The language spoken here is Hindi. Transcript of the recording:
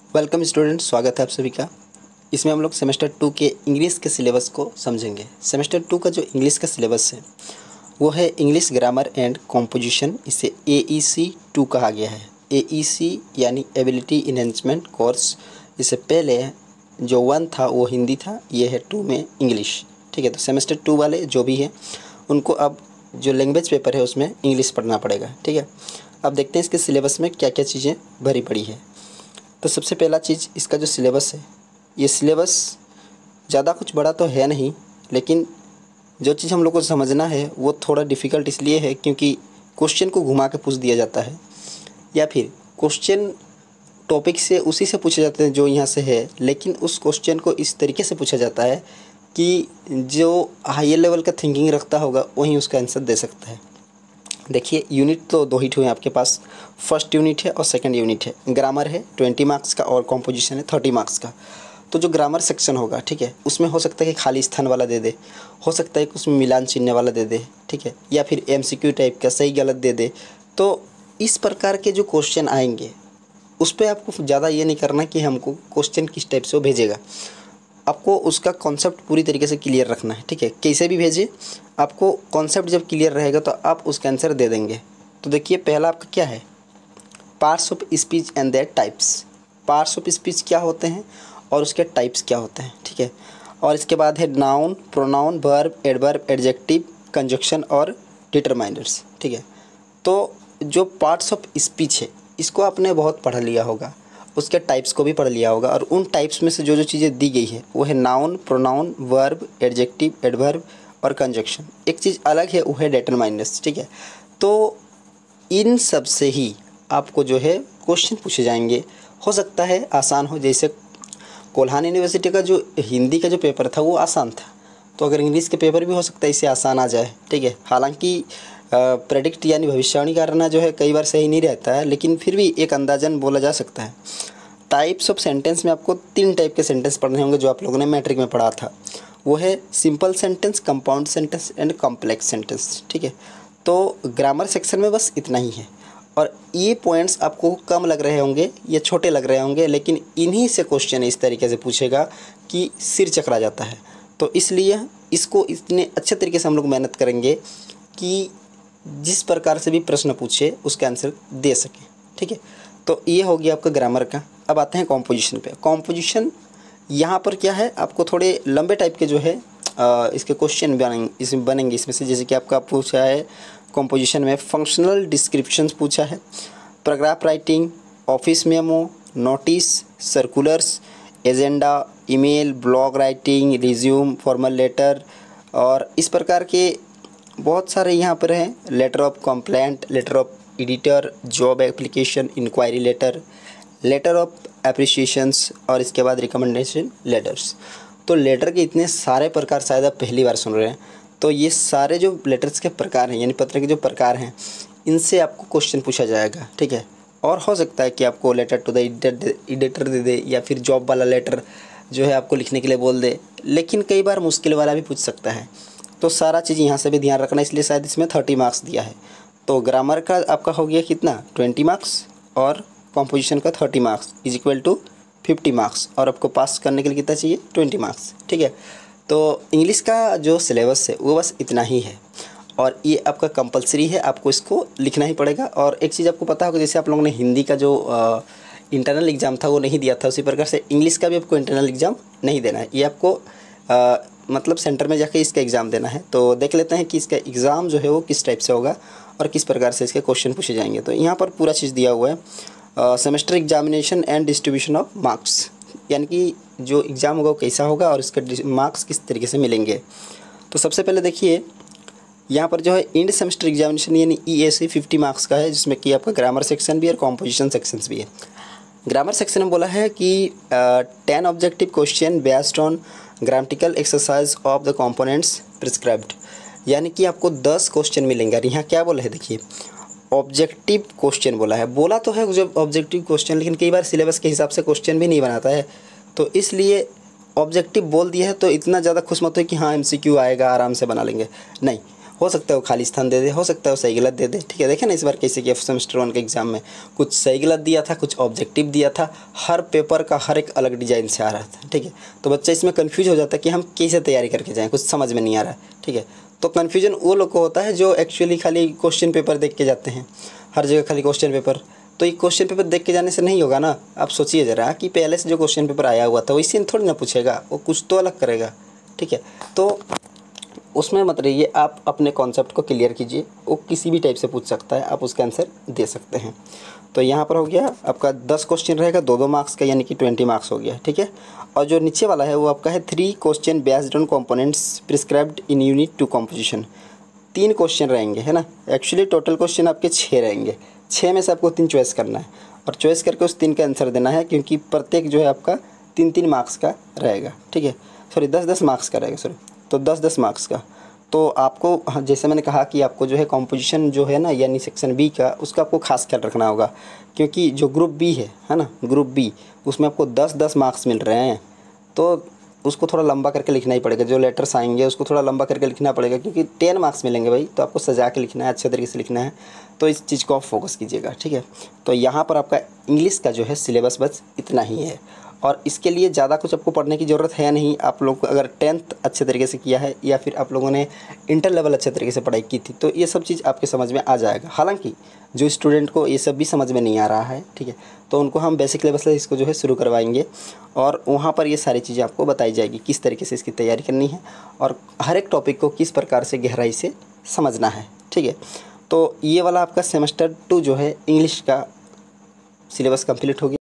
वेलकम स्टूडेंट, स्वागत है आप सभी का। इसमें हम लोग सेमेस्टर 2 के इंग्लिश के सिलेबस को समझेंगे। सेमेस्टर 2 का जो इंग्लिश का सिलेबस है वो है इंग्लिश ग्रामर एंड कॉम्पोजिशन। इसे AEC 2 कहा गया है। AEC यानी एबिलिटी इन्हेंसमेंट कोर्स। इससे पहले जो 1 था वो हिंदी था, ये है 2 में इंग्लिश। ठीक है, तो सेमेस्टर 2 वाले जो भी हैं उनको अब जो लैंग्वेज पेपर है उसमें इंग्लिश पढ़ना पड़ेगा। ठीक है, अब देखते हैं इसके सिलेबस में क्या क्या चीज़ें भरी पड़ी है। तो सबसे पहला चीज़, इसका जो सिलेबस है, ये सिलेबस ज़्यादा कुछ बड़ा तो है नहीं, लेकिन जो चीज़ हम लोग को समझना है वो थोड़ा डिफ़िकल्ट इसलिए है क्योंकि क्वेश्चन को घुमा के पूछ दिया जाता है, या फिर क्वेश्चन टॉपिक से उसी से पूछे जाते हैं जो यहाँ से है, लेकिन उस क्वेश्चन को इस तरीके से पूछा जाता है कि जो हायर लेवल का थिंकिंग रखता होगा वहीं उसका आंसर दे सकता है। देखिए, यूनिट तो 2 ही हुए हैं आपके पास। फर्स्ट यूनिट है और सेकंड यूनिट है। ग्रामर है 20 मार्क्स का और कॉम्पोजिशन है 30 मार्क्स का। तो जो ग्रामर सेक्शन होगा, ठीक है, उसमें हो सकता है कि खाली स्थान वाला दे दे, हो सकता है कि उसमें मिलान चिन्ह वाला दे दे, ठीक है, या फिर MCQ टाइप का सही गलत दे दे। तो इस प्रकार के जो क्वेश्चन आएंगे उस पर आपको ज़्यादा ये नहीं करना कि हमको क्वेश्चन किस टाइप से वो भेजेगा। आपको उसका कॉन्सेप्ट पूरी तरीके से क्लियर रखना है। ठीक है, कैसे भी भेजे, आपको कॉन्सेप्ट जब क्लियर रहेगा तो आप उसका आंसर दे देंगे। तो देखिए, पहला आपका क्या है, parts of speech and there types. Parts of speech क्या होते हैं और उसके टाइप्स क्या होते हैं। ठीक है, और इसके बाद है noun, pronoun, verb, adverb, adjective, conjunction और डिटरमाइनर्स। ठीक है, तो जो पार्ट्स ऑफ स्पीच है इसको आपने बहुत पढ़ लिया होगा, उसके टाइप्स को भी पढ़ लिया होगा, और उन टाइप्स में से जो जो चीज़ें दी गई है वो है noun, pronoun, verb, adjective, adverb और कंजक्शन। एक चीज़ अलग है, वो है डिटरमाइनर्स। ठीक है, तो इन सब से ही आपको जो है क्वेश्चन पूछे जाएंगे। हो सकता है आसान हो, जैसे कोल्हान यूनिवर्सिटी का जो हिंदी का जो पेपर था वो आसान था, तो अगर इंग्लिश के पेपर भी हो सकता है इससे आसान आ जाए। ठीक है, हालांकि प्रेडिक्ट यानी भविष्यवाणी करना जो है कई बार सही नहीं रहता है, लेकिन फिर भी एक अंदाजन बोला जा सकता है। टाइप्स ऑफ सेंटेंस में आपको 3 टाइप के सेंटेंस पढ़ने होंगे जो आप लोगों ने मैट्रिक में पढ़ा था। वो है simple sentence, compound sentence and complex sentence. ठीक है, तो ग्रामर सेक्शन में बस इतना ही है, और ये पॉइंट्स आपको कम लग रहे होंगे, ये छोटे लग रहे होंगे, लेकिन इन्हीं से क्वेश्चन इस तरीके से पूछेगा कि सिर चकरा जाता है। तो इसलिए इसको इतने अच्छे तरीके से हम लोग मेहनत करेंगे कि जिस प्रकार से भी प्रश्न पूछे उसका आंसर दे सकें। ठीक है, तो ये हो गया आपका ग्रामर का। अब आते हैं कॉम्पोजिशन पे। कॉम्पोजिशन यहाँ पर क्या है, आपको थोड़े लंबे टाइप के जो है इसके क्वेश्चन बनेंगे इसमें से। जैसे कि आपका पूछा है कॉम्पोजिशन में फंक्शनल डिस्क्रिप्शंस पूछा है, paragraph writing, office memo, notice, circulars, agenda, email, blog writing, resume, formal letter, और इस प्रकार के बहुत सारे यहाँ पर हैं। Letter of complaint, letter of editor, job application, inquiry letter, letter of appreciations, और इसके बाद रिकमेंडेशन लेटर्स। तो लेटर के इतने सारे प्रकार शायद आप पहली बार सुन रहे हैं। तो ये सारे जो लेटर्स के प्रकार हैं यानी पत्र के जो प्रकार हैं, इनसे आपको क्वेश्चन पूछा जाएगा। ठीक है, और हो सकता है कि आपको लेटर टू द एडिटर दे दे, या फिर जॉब वाला लेटर जो है आपको लिखने के लिए बोल दे, लेकिन कई बार मुश्किल वाला भी पूछ सकता है। तो सारा चीज़ यहाँ से भी ध्यान रखना, इसलिए शायद इसमें 30 मार्क्स दिया है। तो ग्रामर का आपका हो गया कितना, 20 मार्क्स, और कॉम्पोजिशन का 30 marks is equal to 50 marks, और आपको पास करने के लिए कितना चाहिए, 20 मार्क्स। ठीक है, तो इंग्लिश का जो सिलेबस है वो बस इतना ही है, और ये आपका कंपलसरी है, आपको इसको लिखना ही पड़ेगा। और एक चीज़ आपको पता होगा, जैसे आप लोगों ने हिंदी का जो इंटरनल एग्ज़ाम था वो नहीं दिया था, उसी प्रकार से इंग्लिश का भी आपको इंटरनल एग्ज़ाम नहीं देना है। ये आपको मतलब सेंटर में जाके इसका एग्ज़ाम देना है। तो देख लेते हैं कि इसका एग्ज़ाम जो है वो किस टाइप से होगा और किस प्रकार से इसके क्वेश्चन पूछे जाएंगे। तो यहाँ पर पूरा चीज़ दिया हुआ है, semester examination and distribution of marks, यानी कि जो एग्ज़ाम होगा वो कैसा होगा और इसके मार्क्स किस तरीके से मिलेंगे। तो सबसे पहले देखिए, यहाँ पर जो है एंड सेमेस्टर एग्जामिनेशन यानी EAC 50 मार्क्स का है, जिसमें कि आपका ग्रामर सेक्शन भी और कॉम्पोजिशन सेक्शंस भी है। ग्रामर सेक्शन में बोला है कि 10 objective question based on grammatical exercise of the components prescribed, यानी कि आपको 10 क्वेश्चन मिलेंगे। और यहाँ क्या बोला है, देखिए ऑब्जेक्टिव क्वेश्चन बोला है। बोला तो है जो ऑब्जेक्टिव क्वेश्चन, लेकिन कई बार सिलेबस के हिसाब से क्वेश्चन भी नहीं बनाता है, तो इसलिए ऑब्जेक्टिव बोल दिया है। तो इतना ज़्यादा खुश मत हो कि हाँ MCQ आएगा आराम से बना लेंगे, नहीं। हो सकता है वो खाली स्थान दे दे, हो सकता है वो सही गलत दे दे। ठीक है, देखें ना इस बार कैसे किया सेमेस्टर 1 के एग्जाम में, कुछ सही गलत दिया था, कुछ ऑब्जेक्टिव दिया था, हर पेपर का हर एक अलग डिजाइन से आ रहा था। ठीक है, तो बच्चा इसमें कन्फ्यूज हो जाता है कि हम कैसे तैयारी करके जाएँ, कुछ समझ में नहीं आ रहा है। ठीक है, तो कन्फ्यूजन वो लोग को होता है जो एक्चुअली खाली क्वेश्चन पेपर देख के जाते हैं, हर जगह खाली क्वेश्चन पेपर। तो ये क्वेश्चन पेपर देख के जाने से नहीं होगा ना। आप सोचिए ज़रा कि पहले से जो क्वेश्चन पेपर आया हुआ था वैसे थोड़ी ना पूछेगा, वो कुछ तो अलग करेगा। ठीक है, तो उसमें मत रहिए, आप अपने कॉन्सेप्ट को क्लियर कीजिए, वो किसी भी टाइप से पूछ सकता है, आप उसका आंसर दे सकते हैं। तो यहाँ पर हो गया आपका 10 क्वेश्चन रहेगा 2-2 मार्क्स का, यानी कि 20 मार्क्स हो गया। ठीक है, और जो नीचे वाला है वो आपका है 3 question based on components prescribed in unit 2 composition. 3 question रहेंगे, है ना। एक्चुअली टोटल क्वेश्चन आपके 6 रहेंगे, 6 में से आपको 3 चॉइस करना है और चॉइस करके उस 3 का आंसर देना है, क्योंकि प्रत्येक जो है आपका 3-3 मार्क्स का रहेगा। ठीक है, सॉरी 10-10 मार्क्स का रहेगा, सॉरी, तो 10-10 मार्क्स का। तो आपको, हाँ, जैसे मैंने कहा कि आपको जो है कॉम्पोजिशन जो है ना, यानी सेक्शन बी का, उसका आपको खास ख्याल रखना होगा, क्योंकि जो ग्रुप बी है ना, ग्रुप बी, उसमें आपको 10-10 मार्क्स मिल रहे हैं। तो उसको थोड़ा लंबा करके लिखना ही पड़ेगा, जो लेटर्स आएंगे उसको थोड़ा लंबा करके लिखना पड़ेगा, क्योंकि 10 मार्क्स मिलेंगे भाई, तो आपको सजा के लिखना है, अच्छे तरीके से लिखना है। तो इस चीज़ को आप फोकस कीजिएगा। ठीक है, तो यहाँ पर आपका इंग्लिश का जो है सिलेबस बस इतना ही है, और इसके लिए ज़्यादा कुछ आपको पढ़ने की ज़रूरत है नहीं। आप लोग अगर 10th अच्छे तरीके से किया है, या फिर आप लोगों ने इंटर लेवल अच्छे तरीके से पढ़ाई की थी, तो ये सब चीज़ आपके समझ में आ जाएगा। हालांकि जो स्टूडेंट को ये सब भी समझ में नहीं आ रहा है, ठीक है, तो उनको हम बेसिक लेवल से इसको जो है शुरू करवाएंगे, और वहाँ पर ये सारी चीज़ें आपको बताई जाएगी, किस तरीके से इसकी तैयारी करनी है और हर एक टॉपिक को किस प्रकार से गहराई से समझना है। ठीक है, तो ये वाला आपका सेमेस्टर 2 जो है इंग्लिश का सिलेबस कंप्लीट हो गया।